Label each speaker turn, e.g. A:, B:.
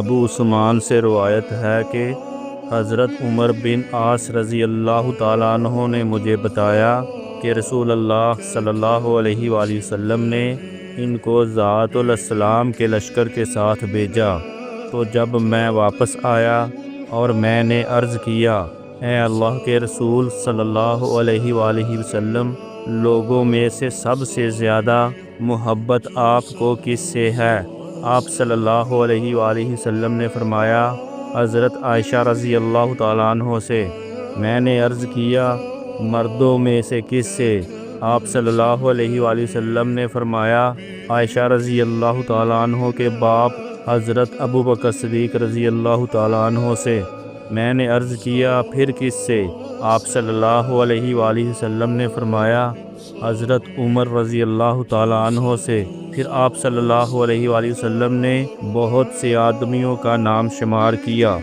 A: ابو عثمان سے روایت ہے کہ حضرت عمر بن عاص رضی اللہ تعالیٰ عنہ نے مجھے بتایا کہ رسول اللہ صلی اللہ علیہ وآلہ وسلم نے ان کو ذات الاسلام کے لشکر کے ساتھ بھیجا۔ تو جب میں واپس آیا اور میں نے عرض کیا، اے اللہ کے رسول صلی اللہ علیہ وآلہ وسلم، لوگوں میں سے سب سے زیادہ محبت آپ کو کس سے ہے؟ آپ صلی اللہ علیہ وآلہ وسلم نے فرمایا، حضرت عائشہ رضی اللہ تعالیٰ عنہ سے۔ میں نے عرض کیا، مردوں میں سے کس سے؟ آپ صلی اللہ علیہ وآلہ وسلم نے فرمایا، عائشہ رضی اللہ تعالیٰ عنہ کے باپ حضرت ابو بکر صدیق رضی اللہ تعالیٰ عنہ سے۔ میں نے عرض کیا، پھر کس سے؟ آپ صلی اللہ علیہ وآلہ وسلم نے فرمایا، حضرت عمر رضی اللہ تعالیٰ عنہ سے۔ پھر آپ صلی اللہ علیہ وآلہ وسلم نے بہت سے آدمیوں کا نام شمار کیا۔